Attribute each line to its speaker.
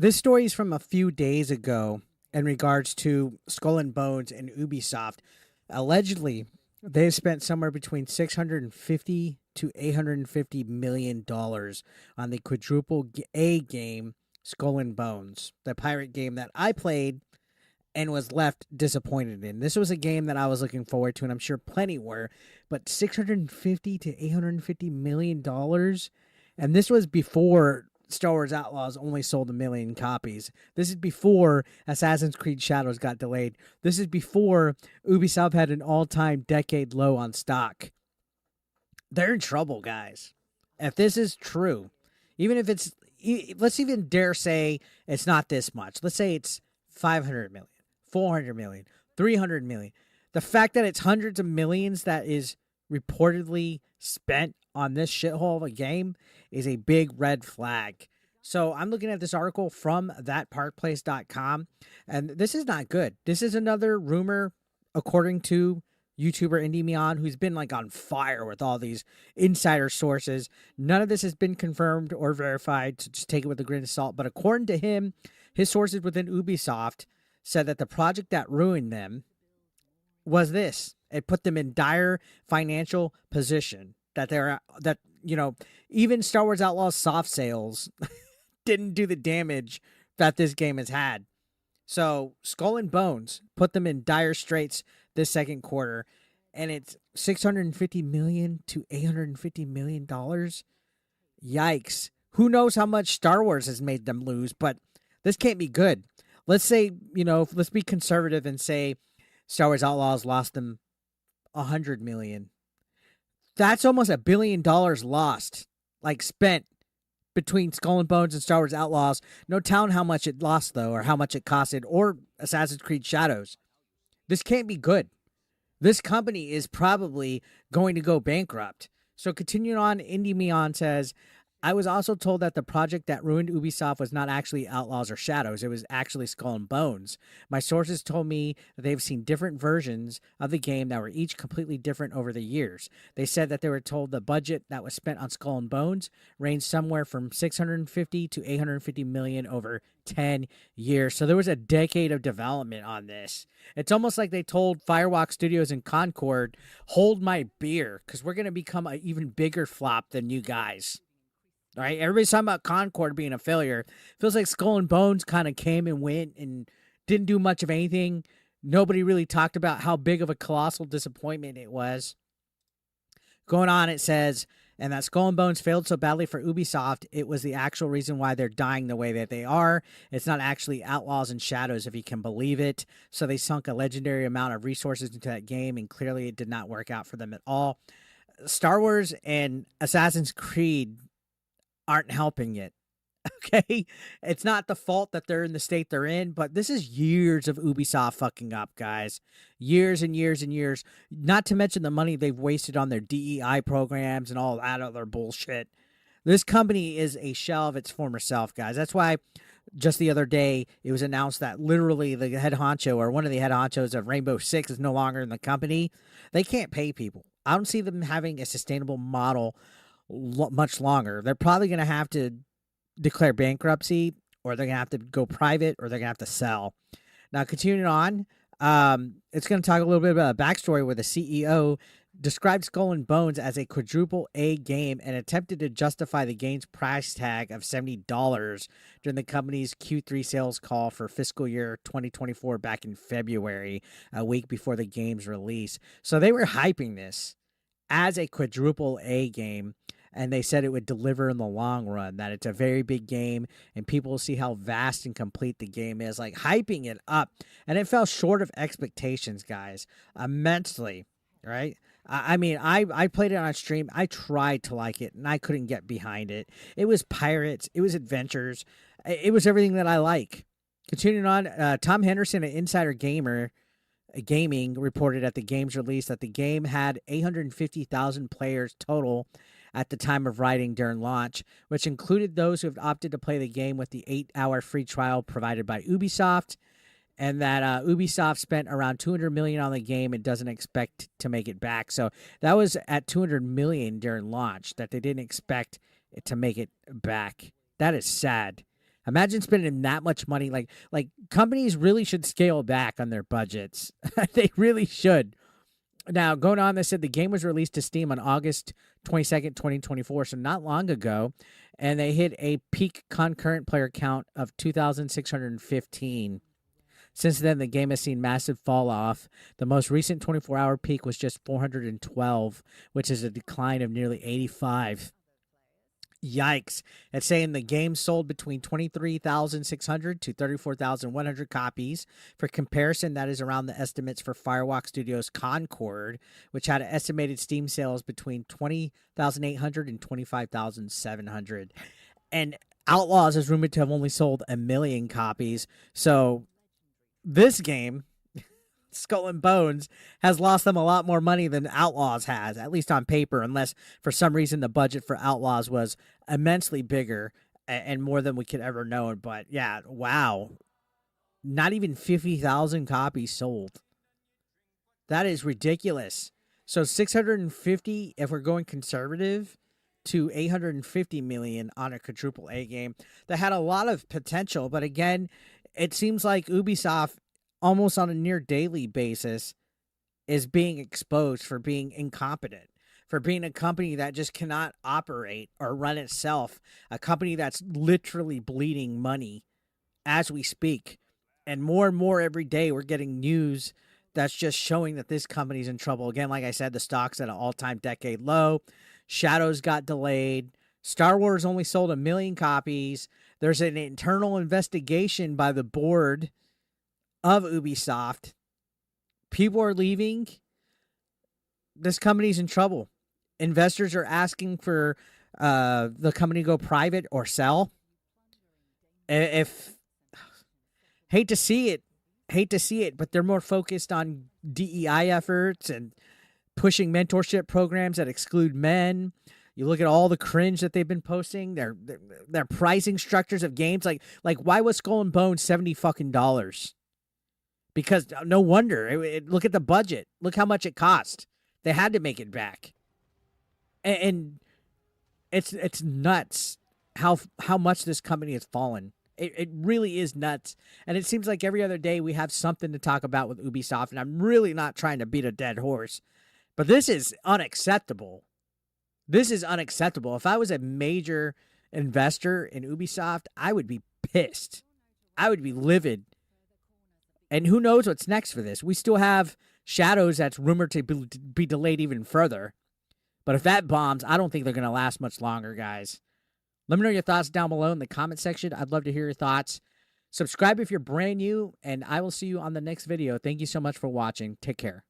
Speaker 1: This story is from a few days ago in regards to Skull and Bones and Ubisoft. Allegedly, they've spent somewhere between 650 to 850 million dollars on the quadruple A game Skull and Bones, the pirate game that I played and was left disappointed in. This was a game that I was looking forward to, and I'm sure plenty were, but 650 to 850 million dollars, and this was before Star Wars Outlaws only sold 1 million copies. This is before Assassin's Creed Shadows got delayed. This is before Ubisoft had an all-time decade low on stock. They're in trouble, guys. If this is true, even if it's, let's even dare say it's not this much. Let's say it's 500 million, 400 million, 300 million. The fact that it's hundreds of millions that is reportedly spent on this shithole of a game is a big red flag. So I'm looking at this article from thatparkplace.com, and this is not good. This is another rumor, according to YouTuber Endymion, who's been like on fire with all these insider sources. None of this has been confirmed or verified, so just take it with a grain of salt. But according to him, his sources within Ubisoft said that the project that ruined them was this. It put them in dire financial position. Even Star Wars Outlaws soft sales didn't do the damage that this game has had. So Skull and Bones put them in dire straits this second quarter, and it's $650 million to $850 million. Yikes. Who knows how much Star Wars has made them lose, but this can't be good. Let's say, let's be conservative and say Star Wars Outlaws lost them $100 million. That's almost $1 billion lost, spent between Skull and Bones and Star Wars Outlaws. No telling how much it lost, though, or how much it costed, or Assassin's Creed Shadows. This can't be good. This company is probably going to go bankrupt. So continuing on, Endymion says, I was also told that the project that ruined Ubisoft was not actually Outlaws or Shadows. It was actually Skull and Bones. My sources told me that they've seen different versions of the game that were each completely different over the years. They said that they were told the budget that was spent on Skull and Bones ranged somewhere from 650 to 850 million over 10 years. So there was a decade of development on this. It's almost like they told Firewalk Studios and Concord, hold my beer, because we're going to become an even bigger flop than you guys. All right, everybody's talking about Concord being a failure. Feels like Skull and Bones kind of came and went and didn't do much of anything. Nobody really talked about how big of a colossal disappointment it was. Going on, it says, and that Skull and Bones failed so badly for Ubisoft, it was the actual reason why they're dying the way that they are. It's not actually Outlaws and Shadows, if you can believe it. So they sunk a legendary amount of resources into that game, and clearly it did not work out for them at all. Star Wars and Assassin's Creed aren't helping it. Okay? It's not the fault that they're in the state they're in, but this is years of Ubisoft fucking up, guys. Years and years and years. Not to mention the money they've wasted on their DEI programs and all that other bullshit. This company is a shell of its former self, guys. That's why just the other day it was announced that literally the head honcho or one of the head honchos of Rainbow Six is no longer in the company. They can't pay people. I don't see them having a sustainable model much longer. They're probably going to have to declare bankruptcy, or they're going to have to go private, or they're going to have to sell. Now, continuing on, it's going to talk a little bit about a backstory where the CEO described Skull and Bones as a quadruple A game and attempted to justify the game's price tag of $70 during the company's Q3 sales call for fiscal year 2024 back in February, a week before the game's release. So they were hyping this as a quadruple A game, and they said it would deliver in the long run, that it's a very big game, and people will see how vast and complete the game is, hyping it up. And it fell short of expectations, guys, immensely, right? I played it on stream. I tried to like it, and I couldn't get behind it. It was pirates. It was adventures. It was everything that I like. Continuing on, Tom Henderson, an Insider Gaming, reported at the game's release that the game had 850,000 players total at the time of writing during launch, which included those who have opted to play the game with the 8-hour free trial provided by Ubisoft, and that Ubisoft spent around $200 million on the game and doesn't expect to make it back. So that was at $200 million during launch, that they didn't expect it to make it back. That is sad. Imagine spending that much money. Like companies really should scale back on their budgets. They really should. Now, going on, they said the game was released to Steam on August 22nd, 2024, so not long ago, and they hit a peak concurrent player count of 2,615. Since then, the game has seen massive fall off. The most recent 24-hour peak was just 412, which is a decline of nearly 85. Yikes. It's saying the game sold between 23,600 to 34,100 copies. For comparison, that is around the estimates for Firewalk Studios' Concord, which had estimated Steam sales between 20,800 and 25,700. And Outlaws is rumored to have only sold 1 million copies. So this game, Skull and Bones, has lost them a lot more money than Outlaws has, at least on paper, unless for some reason the budget for Outlaws was immensely bigger and more than we could ever know. But yeah, wow. Not even 50,000 copies sold. That is ridiculous. So 650, if we're going conservative, to 850 million on a quadruple A game that had a lot of potential. But again, it seems like Ubisoft, almost on a near daily basis, is being exposed for being incompetent, for being a company that just cannot operate or run itself, a company that's literally bleeding money as we speak. And more every day, we're getting news that's just showing that this company's in trouble. Again, like I said, the stock's at an all-time decade low. Shadows got delayed. Star Wars only sold 1 million copies. There's an internal investigation by the board of Ubisoft. People are leaving. This company's in trouble. Investors are asking for the company to go private or sell. If hate to see it, but they're more focused on DEI efforts and pushing mentorship programs that exclude men. You look at all the cringe that they've been posting. Their pricing structures of games, like why was Skull and Bones $70 Because no wonder. Look at the budget. Look how much it cost. They had to make it back, and it's nuts how much this company has fallen. It really is nuts, and it seems like every other day we have something to talk about with Ubisoft. And I'm really not trying to beat a dead horse, but this is unacceptable. This is unacceptable. If I was a major investor in Ubisoft, I would be pissed. I would be livid. And who knows what's next for this? We still have Shadows that's rumored to be delayed even further. But if that bombs, I don't think they're going to last much longer, guys. Let me know your thoughts down below in the comment section. I'd love to hear your thoughts. Subscribe if you're brand new, and I will see you on the next video. Thank you so much for watching. Take care.